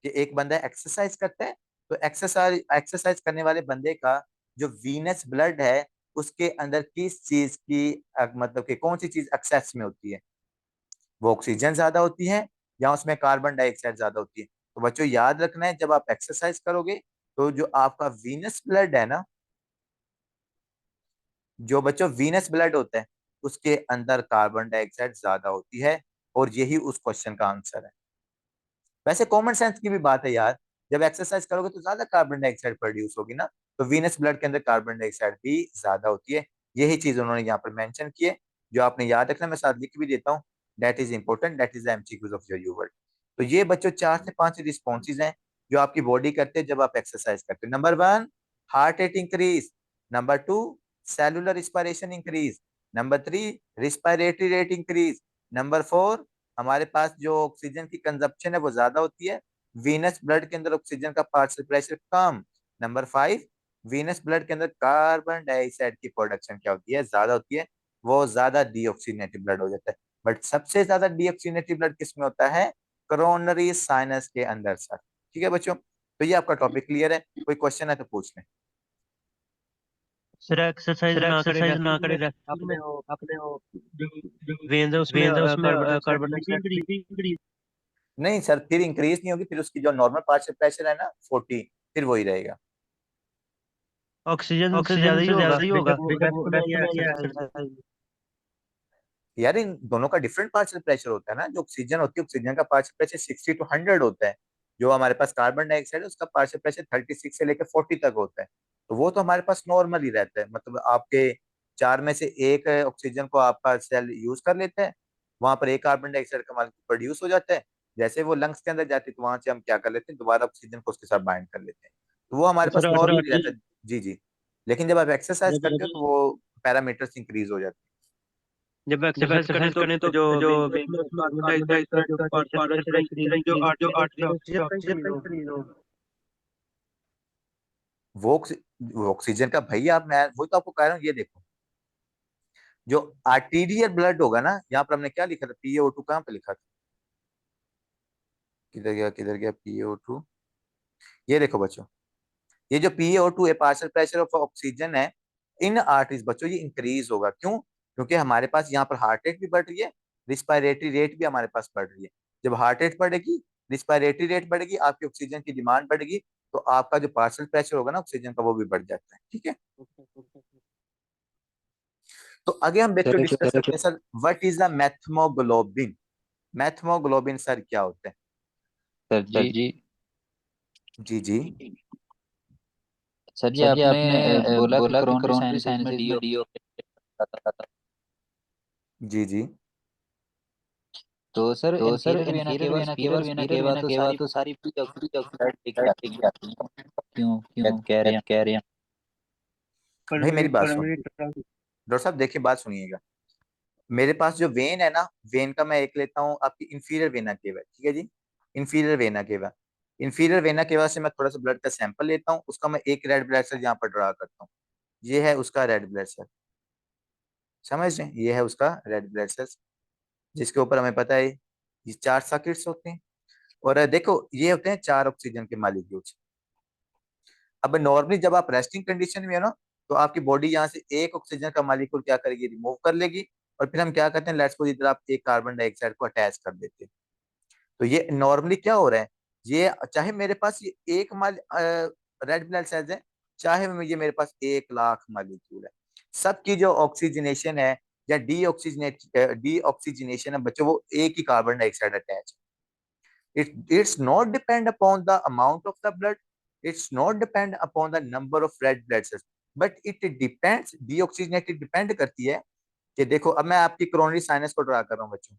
कि एक बंदा एक्सरसाइज करता है, तो एक्सरसाइज एक्सरसाइज करने वाले बंदे का जो वीनस ब्लड है उसके अंदर किस चीज की मतलब कि कौन सी चीज एक्सेस में होती है, वो ऑक्सीजन ज्यादा होती है या उसमें कार्बन डाइऑक्साइड ज्यादा होती है। तो बच्चों याद रखना है, जब आप एक्सरसाइज करोगे तो जो आपका वीनस ब्लड है ना, जो बच्चों वीनस ब्लड होता है उसके अंदर कार्बन डाइऑक्साइड ज्यादा होती है, और यही उस क्वेश्चन का आंसर है। वैसे कॉमन सेंस की भी बात है यार, जब एक्सरसाइज करोगे तो ज्यादा कार्बन डाइऑक्साइड प्रोड्यूस होगी ना, तो वीनस ब्लड के अंदर कार्बन डाइऑक्साइड भी ज्यादा होती है। यही चीज उन्होंने यहाँ पर मेंशन की है, जो आपने याद रखना, मैं साथ लिख भी देता हूँ। That is important, that is the MCQs of your you world. तो ये बच्चों 4 से 5 रिस्पॉन्सेज हैं जो आपकी बॉडी करते हैं जब आप एक्सरसाइज करते हैं। Number 1, heart rate increase. Number 2, cellular respiration increase. Number 3, respiratory rate increase. Number 4, हमारे पास जो ऑक्सीजन की कंजप्शन है वो ज्यादा होती है, वीनस ब्लड के अंदर ऑक्सीजन का पार्शियल प्रेशर कम। नंबर 5, वीनस ब्लड के अंदर कार्बन डाइऑक्साइड की प्रोडक्शन क्या होती है, ज्यादा होती है, वो ज्यादा डीऑक्सीनेटेड ब्लड हो जाता है। बट सबसे ज्यादा डीऑक्सीनेटेड ब्लड किसमें होता है, कोरोनरी साइनस के अंदर सर। ठीक है बच्चों, तो ये आपका टॉपिक क्लियर है, कोई क्वेश्चन है तो पूछ लें। सर एक्सरसाइज सर ना करे एक्सरसाइज ना रेस्टिंग करे में रेस्टिंग में अपने वो अपने वो जो जो वेन्स है उसमें वेन्स है उसमें कार्बन डाइऑक्साइड कार्बन फिर भी डाइऑक्साइड increase। फिर भी इंक्रीज। नहीं सर, फिर इंक्रीज नहीं होगी, फिर उसकी जो नॉर्मल पार्शियल प्रेशर है ना 40, फिर वही रहेगा। ऑक्सीजन से ऑक्सीजन ज्यादा ही से होगा ज्यादा ही होगा बेशक वो बेशक वो रेस्ट में रेस्ट या में या एक्सरसाइज में। एक्सरसाइज। यार इन दोनों का डिफरेंट पार्शियल प्रेशर होता है ना। जो ऑक्सीजन होती है, ऑक्सीजन का पार्शियल प्रेशर 60 to 100 होता है। जो हमारे पास कार्बन डाइऑक्साइड है उसका पार्शियल प्रेशर 36 से लेकर 40 तक होता है। तो वो तो हमारे पास नॉर्मल ही रहता है, मतलब आपके चार में से एक ऑक्सीजन को आपका सेल यूज कर लेता है, वहां पर एक कार्बन डाइऑक्साइड का मालिक्यूल प्रोड्यूस हो जाता है। जैसे वो लंग्स के अंदर जाती है तो वहां से हम क्या कर लेते हैं, दोबारा ऑक्सीजन को उसके साथ बाइंड कर लेते हैं। तो वो हमारे सर पास और नॉर्मल रहता है। जी जी। लेकिन जब आप एक्सरसाइज जब करते हो तो वो पैरामीटर्स इंक्रीज हो जाते जब जब एक्सरसाइज करें एक्सरसाइज तो करें तो जो जो वेन वेन में में उसमें उसमें कार्बन कार्बन डाइऑक्साइड का डाइऑक्साइड जो का जो partial partial pressure pressure increase है, जो इंक्रीज जो जो ऑक्सीजन जो ऑक्सीजन ऑक्सीजन का का इंक्रीज इंक्रीज होगा। वो ऑक्सीजन का भैया, आप मैं वही तो आपको कह रहा हूँ। ये देखो, जो आर्टीरियल ब्लड होगा ना, यहाँ पर हमने क्या लिखा था, PaO2 कहाँ पे लिखा था, किधर गया किधर गया PaO2। ये देखो बच्चों, ये जो PaO2 है, पार्शियल प्रेशर ऑफ ऑक्सीजन है इन आर्टरीज बच्चों, ये इंक्रीज होगा। क्यों? क्योंकि हमारे पास यहाँ पर हार्ट रेट भी बढ़ रही है, रिस्पायरेटरी रेट भी हमारे पास बढ़ रही है। जब हार्ट रेट बढ़ेगी, रिस्पायरेटरी रेट बढ़ेगी, आपकी ऑक्सीजन की डिमांड बढ़ेगी, तो आपका जो पार्शियल प्रेशर होगा ना ऑक्सीजन का, वो भी बढ़ जाता है। ठीक है। तो आगे हम बच्चों सर डिस्कस करते हैं sir, what is the methaemoglobin. Methaemoglobin sir क्या होता है? सर सर जी, जी। जी जी। सर जी सर जी आपने आपने बोला कि बोला कि कोरोनरी कोरोनरी साइनसिस में साइनसिस डी। में डी। जी जी। तो सर तो sir inferior vena inferior cava vena केवल superior vena superior cava vena तो केवल सारी तो सारी पी ऑक्सीडाइज दिख जाती दिख है। जाती है। क्यों क्यों कह रहे हैं? कह रहे हैं भाई, मेरी बात सुन। परमानेंट। डॉक्टर साहब देखिए, बात सुनिएगा। मेरे पास जो वेन है ना, वेन का मैं एक लेता हूँ आपकी इंफीरियर वेना केवा, ठीक है जी। Inferior vena cava, inferior vena cava से मैं थोड़ा सा ब्लड का सैंपल लेता हूँ, उसका मैं एक रेड ब्लड सेल यहाँ पर ड्रा करता हूँ। ये है उसका रेड ब्लड सेल, समझ रहे हैं? ये है उसका रेड ब्लड सेल, जिसके ऊपर हमें पता है ये चार सर्किट्स होते हैं। और देखो, ये होते हैं चार ऑक्सीजन के मॉलिक्यूल्स। अब नॉर्मली जब आप रेस्टिंग कंडीशन में हो ना, तो आपकी बॉडी यहाँ से एक ऑक्सीजन का मॉलिक्यूल क्या करेगी, रिमूव कर लेगी। और फिर हम क्या करते हैं, लेट्स सपोज इधर आप एक कार्बन डाइऑक्साइड को अटैच कर देते हैं। तो ये नॉर्मली क्या हो रहा है, ये चाहे मेरे पास ये एक माल रेड ब्लड सेल्स है, चाहे ये मेरे पास 1 लाख मॉलिक्यूल है, सबकी जो ऑक्सीजनेशन है या डी ऑक्सीजनेशन है बच्चों, वो एक ही कार्बन डाइऑक्साइड अटैच है। It's not depend upon the amount of the blood. It's not depend upon the number of red blood cells. But it depends, deoxygenated depend करती है कि देखो, अब मैं आपकी कोरोनरी साइनस को ड्रा कर रहा हूँ बच्चों।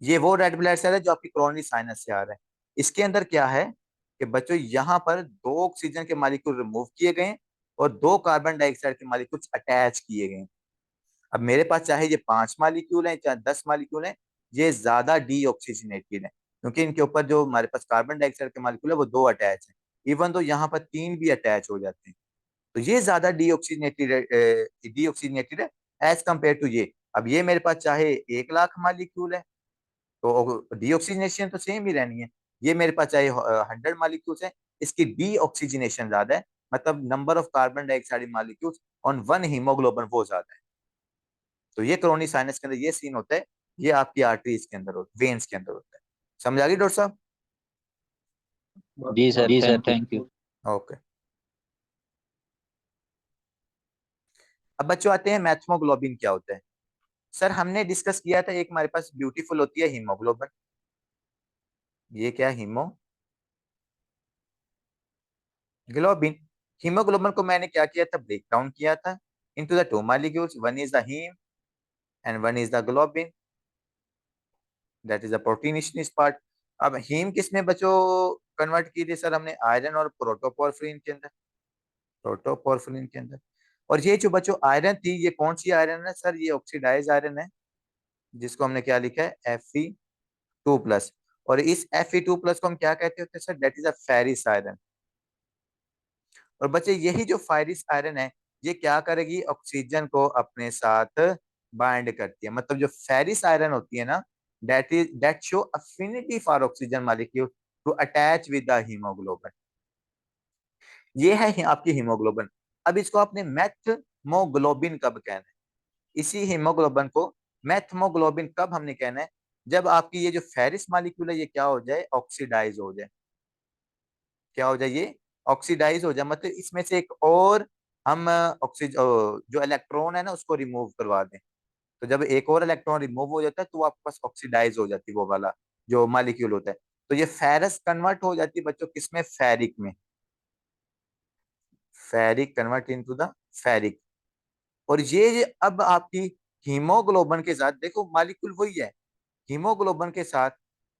ये वो रेड ब्लड सेल है जो आपकी कोरोनरी साइनस से आ रहा है। इसके अंदर क्या है कि बच्चों, यहाँ पर दो ऑक्सीजन के मॉलिक्यूल रिमूव किए गए और दो कार्बन डाइऑक्साइड के मॉलिक्यूल अटैच किए गए। अब मेरे पास चाहे ये 5 मॉलिक्यूल है चाहे 10 मॉलिक्यूल है, ये ज्यादा डीऑक्सीजनेटेड है, क्योंकि इनके ऊपर जो हमारे पास कार्बन डाइऑक्साइड के मॉलिक्यूल है वो दो अटैच है। इवन तो यहाँ पर तीन भी अटैच हो जाते हैं, तो ये ज्यादा डीऑक्सीजनेटेड है एज कम्पेयर टू ये। अब ये मेरे पास चाहे 1 लाख मॉलिक्यूल है, तो डीऑक्सीजनेशन तो सेम ही रहनी है। ये मेरे पास चाहे 100 मॉलिक्यूल्स है, इसकी डीऑक्सीजनेशन ज्यादा है, मतलब number of carbon dioxide molecules on one haemoglobin वो ज्यादा है। तो ये कोरोनरी साइनस के अंदर ये सीन होता है। ये आपकी आर्टरीज के अंदर होता है, वेन्स के अंदर होता है। समझ आ गई डॉक्टर साहब? जी सर, जी sir, thank you. Thank you. Okay. अब बच्चों आते हैं मैथमोग्लोबिन क्या होता है। सर हमने डिस्कस किया था, एक हमारे पास ब्यूटीफुल होती है हीमोग्लोबिन। ये क्या है? हीमोग्लोबिन। हीमोग्लोबिन को मैंने क्या किया था, ब्रेक डाउन किया था into the two molecules, one is the heme and one is the globin, that is the proteinaceous part. अब हीम किस में बच्चों कन्वर्ट की थी सर हमने? आयरन और प्रोटोपोर्फिरिन के अंदर, प्रोटोपोर्फिरिन के अंदर। और ये जो बच्चों आयरन थी, ये कौन सी आयरन है सर? ये ऑक्सीडाइज आयरन है, जिसको हमने क्या लिखा है, Fe2+। और इस Fe2+ को हम क्या कहते होते हैं sir? That is a ferrous iron. और बच्चे यही जो फेरिस आयरन है, ये क्या करेगी, ऑक्सीजन को अपने साथ बाइंड करती है। मतलब जो फेरिस आयरन होती है ना, that show affinity for oxygen molecule to attach with the haemoglobin. ये है आपकी हीमोग्लोबिन। अब इसको आपने मैथमोग्लोबिन कब कहना है? इसी हीमोग्लोबिन को मैथमोग्लोबिन कब हमने कहना है? जब आपकी ये जो फेरिस मॉलिक्यूल है, ये क्या हो जाए, ऑक्सीडाइज हो जाए। क्या हो जाए ये? ऑक्सीडाइज हो जाए, मतलब इसमें से एक और हम ऑक्सीजन जो इलेक्ट्रॉन है ना उसको रिमूव करवा दें। तो जब एक और इलेक्ट्रॉन रिमूव हो जाता है तो वो आपके पास ऑक्सीडाइज हो जाती है, वो वाला जो मालिक्यूल होता है। तो ये फेरस कन्वर्ट हो जाती है बच्चों किसमें, फेरिक में। Ferric convert into the ferric. और ये अब आपकी हीमोग्लोबिन के साथ, देखो मालिक्यूल वही है, हीमोग्लोबिन के साथ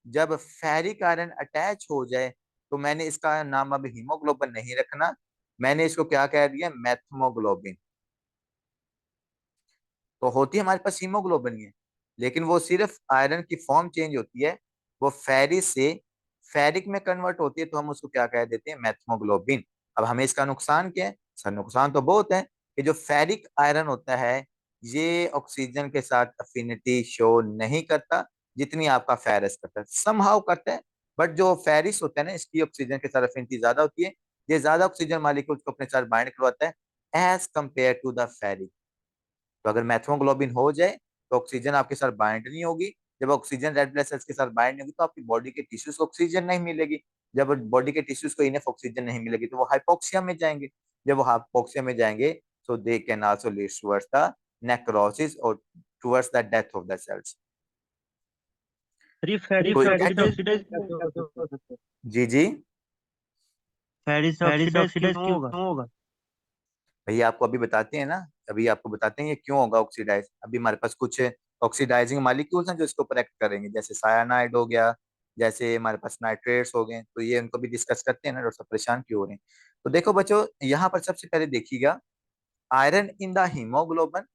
जब फेरिक आयरन अटैच हो जाए, तो मैंने इसका नाम अब हीमोग्लोबिन नहीं रखना, मैंने इसको क्या कह दिया, मैथमोग्लोबिन। तो होती है हमारे पास हीमोग्लोबिन ही है, लेकिन वो सिर्फ आयरन की फॉर्म चेंज होती है, वो फेरिक से फेरिक में कन्वर्ट होती है, तो हम उसको क्या कह देते हैं, मैथमोग्लोबिन। अब हमें इसका नुकसान क्या है, सर नुकसान तो बहुत है, कि जो फेरिक आयरन होता है ये ऑक्सीजन के साथ अफिनिटी शो नहीं करता जितनी आपका फेरस करता है, समहाउ करता है, बट जो फेरिस होता है ना इसकी ऑक्सीजन के साथ अफिनिटी ज्यादा होती है, ये ज्यादा ऑक्सीजन मालिक्यूल्स को अपने साथ बाइंड करवाता है as compare to the ferric. तो अगर मैथ्मोग्लोबिन हो जाए तो ऑक्सीजन आपके साथ बाइंड नहीं होगी, जब ऑक्सीजन रेड ब्लड सेल्स के साथ बाइंड नहीं होगी तो आपकी बॉडी के टिश्यूज को ऑक्सीजन नहीं मिलेगी, जब बॉडी के टिश्यूज को इनफ ऑक्सीजन नहीं मिलेगी तो वो हाइपोक्सिया में जाएंगे, जब वो हाइपोक्सिया में जाएंगे तो they can also lead towards the necrosis और towards the death of the cells. अरे फेरिस तो ऑक्सीडाइज कैसे हो सकता है? जी जी, फेरिस ऑक्सीडाइज क्यों होगा? भैया आपको अभी बताते हैं ना, अभी आपको बताते हैं ये क्यों होगा ऑक्सीडाइज। अभी हमारे पास कुछ ऑक्सीडाइजिंग मॉलिक्यूल्स हैं जो इसको एक्ट करेंगे, जैसे सायानाइड हो गया, जैसे हमारे पास नाइट्रेट्स हो गए, तो ये उनको भी डिस्कस करते हैं ना, डॉक्टर साहब परेशान क्यों हो रहे हैं। तो देखो बच्चों, यहाँ पर सबसे पहले देखिएगा, iron in the haemoglobin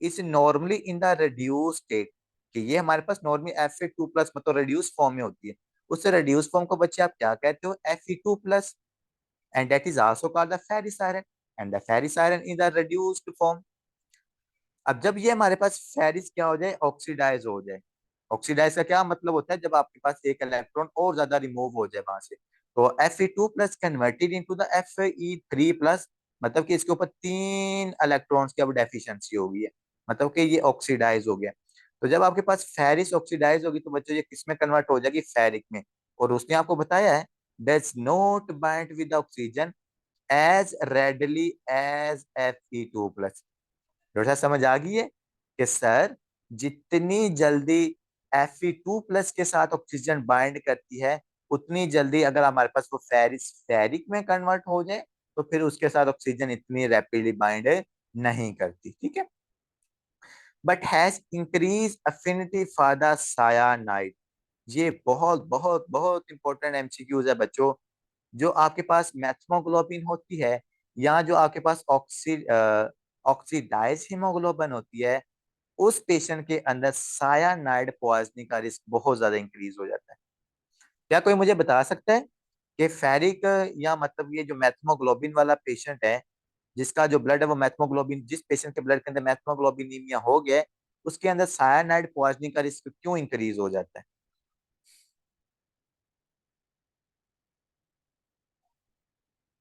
is normally in the reduce state, कि ये हमारे पास नॉर्मली Fe2+ मतलब रिड्यूस फॉर्म में होती है, उससे रिड्यूस फॉर्म को बच्चे आप क्या कहते हो, Fe2+, and that is also called the ferrous iron, and the ferrous iron in the reduced form। अब जब ये हमारे पास फेरिस क्या हो जाए, ऑक्सीडाइज हो जाए, ऑक्सीडाइज का क्या मतलब होता है, जब आपके पास एक इलेक्ट्रॉन और ज्यादा रिमूव हो जाए वहां से, तो Fe2+ converted into the Fe3+, मतलब कि इसके ऊपर 3 इलेक्ट्रॉन्स की अब डेफिशिएंसी हो गई है, मतलब कि ये ऑक्सीडाइज हो गया। तो जब आपके पास फेरिस ऑक्सीडाइज होगी तो बच्चों ये किस में कन्वर्ट हो जाएगी, फेरिक में। और उसने आपको बताया है, does not bind with oxygen as readily as Fe2+। Doctor साहब समझ आ गई है कि सर जितनी जल्दी Fe2+ के साथ ऑक्सीजन बाइंड करती है, उतनी जल्दी अगर हमारे पास वो फेरिस फेरिक में कन्वर्ट हो जाए तो फिर उसके साथ ऑक्सीजन इतनी रैपिडली बाइंड नहीं करती, ठीक है। But has increase affinity for the cyanide. ये बहुत बहुत बहुत इंपॉर्टेंट एमसीक्यूज है बच्चों। जो आपके पास मैथ्मोग्लोबिन होती है, या जो आपके पास ऑक्सीडाइज हीमोग्लोबिन होती है, उस पेशेंट के अंदर सायानाइड पॉइजनिंग का रिस्क बहुत ज्यादा इंक्रीज हो जाता है। क्या कोई मुझे बता सकता है कि फेरिक या मतलब ये जो मैथ्मोग्लोबिन वाला पेशेंट है, जिसका जो ब्लड है वो मैथ्मोग्लोबिन, जिस पेशेंट के ब्लड के अंदर मैथ्मोग्लोबिनीमिया हो गया है, उसके अंदर सायानाइड पॉइजनिंग का रिस्क क्यों इंक्रीज हो जाता है?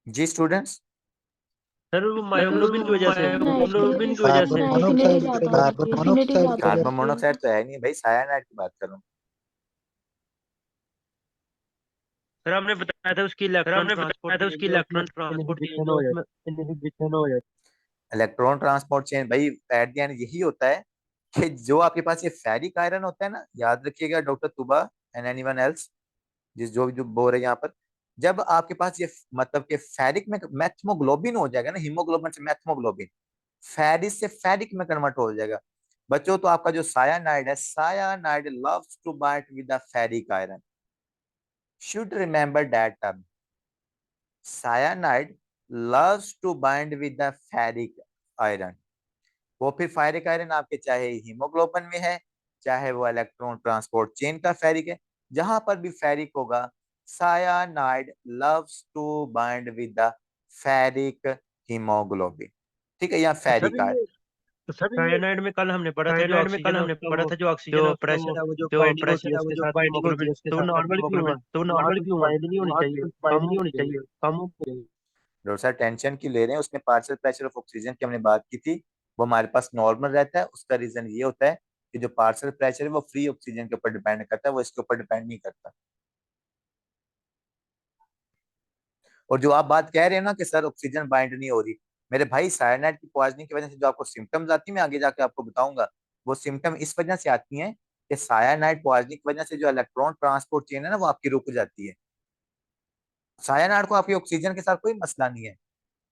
जी स्टूडेंट्स। सर वो मायोग्लोबिन की वजह से, मायोग्लोबिन की वजह से। कार्बन मोनोऑक्साइड कार्बन मोनोऑक्साइड तो है नहीं भाई, सायानाइड की बात कर रहा हूँ। सर आपने बताया था उसकी इलेक्ट्रॉन ट्रांसपोर्ट चेन है, उसमें इनहिबिशन हो जाती इलेक्ट्रॉन ट्रांसपोर्ट चेन भाई एट द एंड यही होता है, कि जो आपके पास ये फेरिक आयरन होता है ना, याद रखिएगा डॉक्टर तुबा एंड एनीवन एल्स, जिस जो जो बोल रहे हैं यहाँ पर, जब आपके पास ये मतलब कि फेरिक में मैथ्मोग्लोबिन हो जाएगा ना, हीमोग्लोबिन से मैथ्मोग्लोबिन, फेरिस से फेरिक में कन्वर्ट हो जाएगा बच्चों, तो आपका जो सायानाइड है, cyanide loves to bind with the ferric iron. Should remember that term, cyanide loves to bind with the ferric iron. वो फिर फेरिक आयरन आपके चाहे हीमोग्लोबिन में है, चाहे वो इलेक्ट्रॉन ट्रांसपोर्ट चेन का फेरिक है, जहां पर भी फेरिक होगा, cyanide loves to bind with the ferric haemoglobin, ठीक है, या है। Sir ferric iron. ये साइनाइड में कल हमने पढ़ा था, जो ऑक्सीजन है उसका जो ऑक्सीजन है प्रेशर है, वो जो जो बाइंडिंग होती प्रेशर है है वो उसके जो साथ बाइंडिंग होती हीमोग्लोबिन, है उसके तो साथ नॉर्मल क्यों है? हीमोग्लोबिन, तो वहाँ नॉर्मल पे क्यों है? बाइंड नहीं होनी वहाँ चाहिए, पे बाइंड कम नहीं होनी होनी चाहिए। चाहिए, कम होनी चाहिए। डॉक्टर साहब टेंशन की ले रहे हैं, उसमें पार्शियल प्रेशर ऑफ ऑक्सीजन की हमने बात की थी, वो हमारे पास नॉर्मल रहता है, उसका रीजन ये होता है कि जो पार्शियल प्रेशर है वो फ्री ऑक्सीजन के ऊपर डिपेंड करता है, वो इसके ऊपर डिपेंड नहीं करता। और जो आप बात कह रहे हैं ना कि सर ऑक्सीजन बाइंड नहीं हो रही, मेरे भाई साइनाइड की पॉइजनिंग की वजह से जो आपको सिम्टम्स आती है, मैं आगे जाके आपको बताऊंगा, वो सिम्टम इस वजह से आती हैं कि सायानाइड पॉइजनिंग की वजह से जो इलेक्ट्रॉन ट्रांसपोर्ट चेन है ना वो आपकी रुक जाती है। सायानाइड को आपके ऑक्सीजन के साथ कोई मसला नहीं है,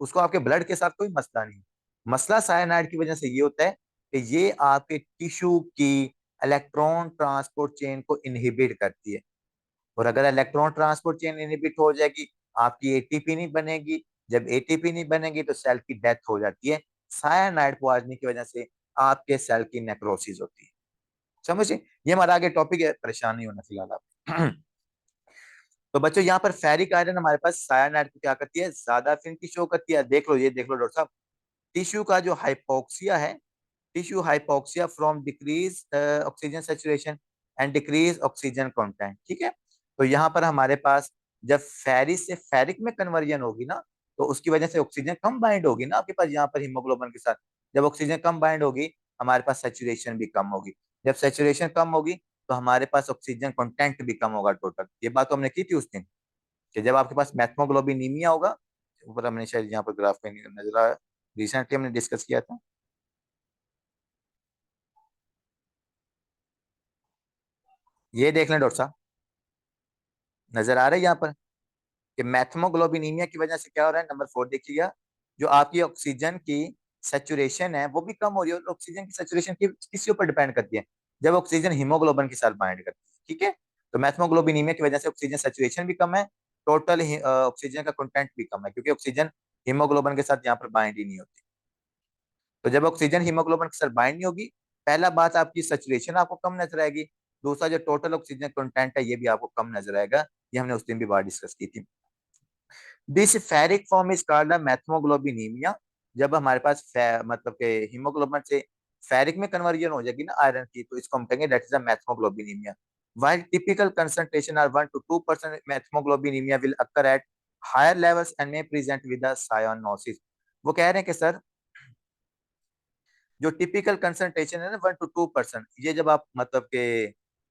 उसको आपके ब्लड के साथ कोई मसला नहीं है। मसला सायानाइड की वजह से ये होता है कि ये आपके टिश्यू की इलेक्ट्रॉन ट्रांसपोर्ट चेन को इनहिबिट करती है, और अगर इलेक्ट्रॉन ट्रांसपोर्ट चेन इनहिबिट हो जाएगी आपकी एटीपी नहीं बनेगी। जब एटीपी नहीं बनेगी तो सेल की डेथ हो जाती है। सायानाइड पॉइजनिंग की वजह से आपके सेल की नेक्रोसिस होती है। समझे? ये हमारा आगे टॉपिक है, परेशान नहीं होना फिलहाल आप। तो बच्चों यहाँ पर फेरिक आयरन हमारे पास सायानाइड को क्या करती है, ज्यादा अफिनिटी शो करती है। देख लो, ये देख लो डॉक्टर साहब, टिश्यू का जो हाइपोक्सिया है, tissue hypoxia from decrease oxygen saturation and decrease oxygen content. ठीक है, तो यहाँ पर हमारे पास जब फेरिस से फेरिक में कन्वर्जन होगी ना, तो उसकी वजह से ऑक्सीजन कम बाइंड होगी ना आपके पास यहाँ पर हीमोग्लोबिन के साथ। जब ऑक्सीजन कम बाइंड होगी हमारे पास सेचुरेशन भी कम होगी। जब सेचुरेशन कम होगी तो हमारे पास ऑक्सीजन कंटेंट भी कम होगा टोटल। ये बात तो हमने की थी उस दिन कि जब आपके पास मैथमोग्लोबिनीमिया होगा, ऊपर हमने शायद यहाँ पर ग्राफ में नजर आया, रिसेंटली हमने डिस्कस किया था। ये देख लें डॉक्टर साहब, नजर आ रहा है यहाँ पर कि मैथमोग्लोबिनीमिया की वजह से क्या हो रहा है। नंबर 4 देखिएगा, जो आपकी ऑक्सीजन की सेचुरेशन है वो भी कम हो रही है। और ऑक्सीजन की सेचुरेशन की किसी ऊपर डिपेंड करती है, जब ऑक्सीजन हीमोग्लोबिन के साथ बाइंड करती है। ठीक है, तो मैथमोग्लोबिनीमिया की वजह से ऑक्सीजन सेचुरेशन भी कम है, टोटल ऑक्सीजन का कंटेंट भी कम है, क्योंकि ऑक्सीजन हीमोग्लोबिन के साथ यहाँ पर बाइंड ही नहीं होती। तो जब ऑक्सीजन हीमोग्लोबिन के साथ बाइंड नहीं होगी, पहला बात आपकी सेचुरेशन आपको कम नजर आएगी, दूसरा जो टोटल ऑक्सीजन कंटेंट है ये भी आपको कम नजर आएगा। ये हमने उस दिन भी बात डिस्कस की थी। This ferric form is called methaemoglobinaemia. जब हमारे पास मतलब के हीमोग्लोबिन से फेरिक में कन्वर्जन हो जाएगी ना आयरन की, तो इसको हम कहेंगे that is a methaemoglobinaemia. While typical concentration are 1 to 2%, methaemoglobinaemia will occur at higher levels and may present with a cyanosis। वो कह रहे हैं कि सर जो टिपिकल कंसंट्रेशन है ना 1 to 2%, ये जब आप मतलब के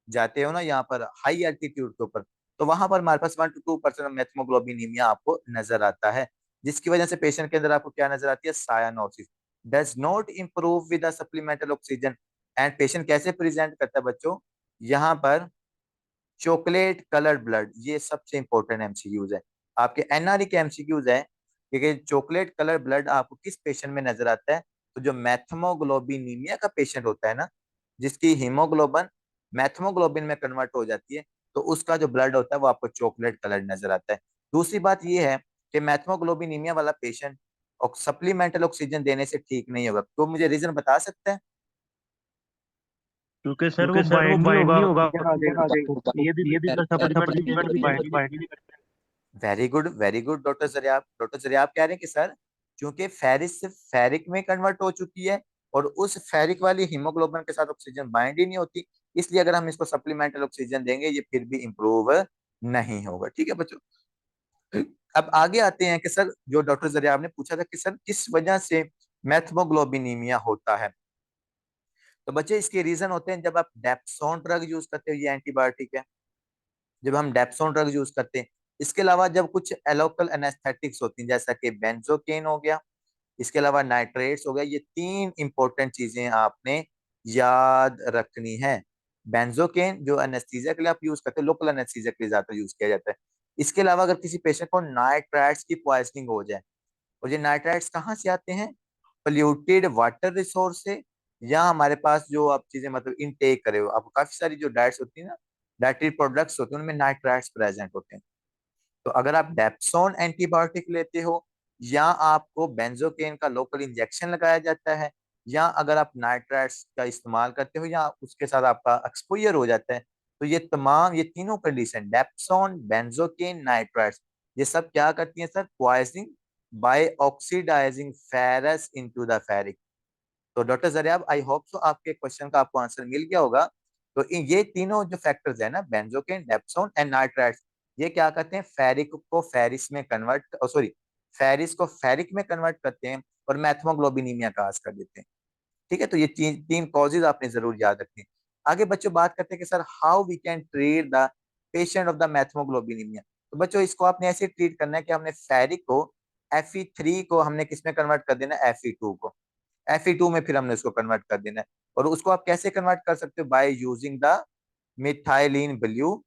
जाते हो ना यहाँ पर हाई एल्टीट्यूड के ऊपर, तो वहां पर हमारे पास 1 to 2% मैथमोग्लोबिनीमिया आपको नजर आता है, जिसकी वजह से पेशेंट के अंदर आपको क्या नजर आती है, cyanosis. Does not improve with supplemental oxygen. And patient कैसे प्रेजेंट करता है बच्चों, यहाँ पर चॉकलेट कलर्ड ब्लड, ये सबसे इंपॉर्टेंट एमसीक्यूज है आपके एनआरई के एमसीक्यूज है, क्योंकि चॉकलेट कलर ब्लड आपको किस पेशेंट में नजर आता है, तो जो मैथमोग्लोबिनीमिया का पेशेंट होता है ना, जिसकी हीमोग्लोबिन मैथमोग्लोबिन में कन्वर्ट हो जाती है, तो उसका जो ब्लड होता है वो आपको चॉकलेट कलर नजर आता है। दूसरी बात ये है कि मैथमोग्लोबिनीमिया वाला पेशेंट सप्लीमेंटल ऑक्सीजन देने से ठीक नहीं होगा। तो मुझे रीजन बता सकते हैं? क्योंकि सर वो बाइंड नहीं होगा ऑक्सीजन ऑक्सीजन से से, ये भी सप्लीमेंट भी बाइंड नहीं करता। Very good, very good doctor Zariyab. Doctor Zariyab कह रहे हैं कि सर क्योंकि फेरिस से फेरिक में कन्वर्ट हो चुकी है और उस फेरिक वाली हीमोग्लोबिन के साथ ऑक्सीजन बाइंड ही नहीं होती, इसलिए अगर हम इसको सप्लीमेंटल ऑक्सीजन देंगे ये फिर भी इंप्रूव नहीं होगा। ठीक है बच्चों, अब आगे आते हैं कि सर जो डॉक्टर जरियाब ने पूछा था कि सर किस वजह से मैथमोग्लोबिनीमिया होता है, तो बच्चे इसके रीजन होते हैं जब आप डेप्सोन ड्रग यूज करते हो, ये एंटीबायोटिक है, जब हम डेप्सोन ड्रग यूज करते हैं। इसके अलावा जब कुछ एलोकल एनेस्थेटिक्स होती हैं जैसा कि बेंजोकेन हो गया, इसके अलावा नाइट्रेट्स हो गया, ये 3 इंपॉर्टेंट चीजें आपने याद रखनी है। बेंजोकेन जो एनेस्थीसिया के लिए आप यूज करते हैं, लोकल एनेस्थीसिया के लिए ज्यादा यूज किया जाता है। इसके अलावा अगर किसी पेशेंट को नाइट्राइट्स की पॉइजनिंग हो जाए, और ये नाइट्राइट्स कहाँ से आते हैं, पोल्यूटेड वाटर रिसोर्स से, या हमारे पास जो आप चीजें मतलब इनटेक करे हो, आपको काफी सारी जो डाइट्स होती है ना, डाइटरी प्रोडक्ट्स होते हैं उनमें नाइट्राइट्स प्रेजेंट होते हैं। तो अगर आप डेप्सोन एंटीबायोटिक लेते हो, या आपको बेंजोकेन का लोकल इंजेक्शन लगाया जाता है, या अगर आप नाइट्राइट्स का इस्तेमाल करते हो या उसके साथ आपका एक्सपोजर हो जाता है, तो ये तीनों कंडीशन डेप्सोन बेंजोकेन नाइट्राइट्स, ये सब क्या करती हैं sir, poisoning by oxidising ferrous into the ferric. तो doctor Zariyab I hope so आपके क्वेश्चन का आपको आंसर मिल गया होगा। तो ये तीनों जो फैक्टर्स है ना, बेंजोकेन डेप्सोन एंड नाइट्राइट्स, ये क्या करते हैं, फेरिक को फेरिस में कन्वर्ट, सॉरी, फेरिस को फेरिक में कन्वर्ट करते हैं और मैथमोग्लोबिनीमिया काज कर देते हैं। ठीक है, तो ये तीन कॉजेज आपने जरूर याद रखनी है। आगे बच्चों बात करते हैं कि sir how we can treat the patient of the methaemoglobinaemia. तो बच्चों इसको आपने ऐसे ट्रीट करना है कि हमने फेरिक को Fe3 को हमने किसमें कन्वर्ट कर देना है, Fe2 को, Fe2 में फिर हमने उसको कन्वर्ट कर देना है। और उसको आप कैसे कन्वर्ट कर सकते हो? By using the methylene blue.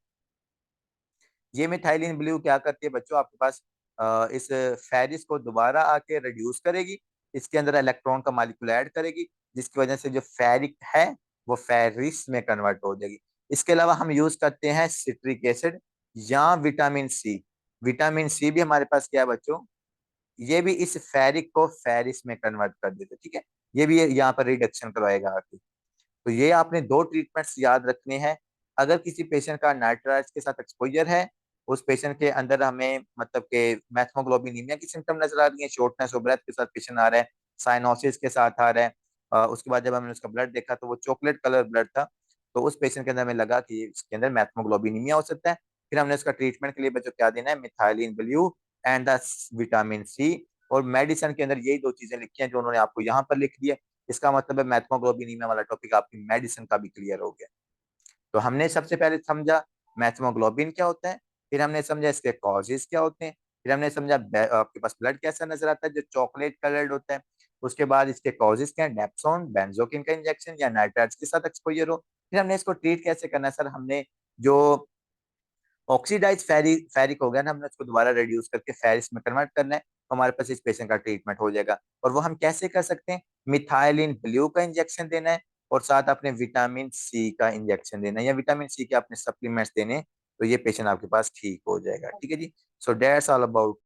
ये मिथाइलिन ब्लू क्या करती है बच्चों, आपके पास इस फेरिस को दोबारा आके रिड्यूस करेगी, इसके अंदर इलेक्ट्रॉन का मॉलिक्यूल ऐड करेगी, जिसकी वजह से जो फेरिक है वो फेरिस में कन्वर्ट हो जाएगी। इसके अलावा हम यूज करते हैं सिट्रिक एसिड या विटामिन सी। विटामिन सी भी हमारे पास क्या है बच्चों, ये भी इस फेरिक को फेरिस में कन्वर्ट कर देते, ठीक है। ये भी यहाँ पर रिडक्शन करवाएगा आके। तो ये आपने दो ट्रीटमेंट्स याद रखने हैं। अगर किसी पेशेंट का नाइट्राइट्स के साथ एक्सपोजर है, उस पेशेंट के अंदर हमें मतलब के मैथमोग्लोबिनीमिया की सिम्टम नजर आ रही है, शॉर्टनेस ऑफ ब्रेथ के साथ पेशेंट आ रहा है, साइनोसिस के साथ आ रहा है, उसके बाद जब हमने उसका ब्लड देखा तो वो चॉकलेट कलर ब्लड था, तो उस पेशेंट के अंदर हमें लगा कि इसके अंदर मैथमोग्लोबिनीमिया हो सकता है। फिर हमने उसका ट्रीटमेंट के लिए बच्चों क्या देना है, methylene blue and the vitamin C. और मेडिसिन के अंदर यही दो चीजें लिखी हैं जो उन्होंने आपको यहाँ पर लिख दी है। इसका मतलब है मैथमोग्लोबिनीमिया वाला टॉपिक आपकी मेडिसिन का भी क्लियर हो गया। तो हमने सबसे पहले समझा मैथमोग्लोबिन क्या होता है, फिर हमने समझा इसके कॉजेज क्या होते हैं, फिर हमने समझा आपके पास ब्लड कैसा नजर आता है जो चॉकलेट कलर्ड होता है, उसके बाद इसके कॉजेज क्या है, डेप्सोन बेंजोकिन का इंजेक्शन या नाइट्राइट्स के साथ एक्सपोजर हो। फिर हमने इसको ट्रीट कैसे करना है सर, हमने जो ऑक्सीडाइज फेरिक हो गया ना, हमने उसको दोबारा रिड्यूस करके फेरिस में कन्वर्ट करना है, तो हमारे पास इस पेशेंट का ट्रीटमेंट हो जाएगा। और वो हम कैसे कर सकते हैं, मिथाइलिन ब्लू का इंजेक्शन देना है और साथ अपने विटामिन सी का इंजेक्शन देना है या विटामिन सी के अपने सप्लीमेंट्स देने हैं, तो ये पेशेंट आपके पास ठीक हो जाएगा, ठीक है जी। So that's all about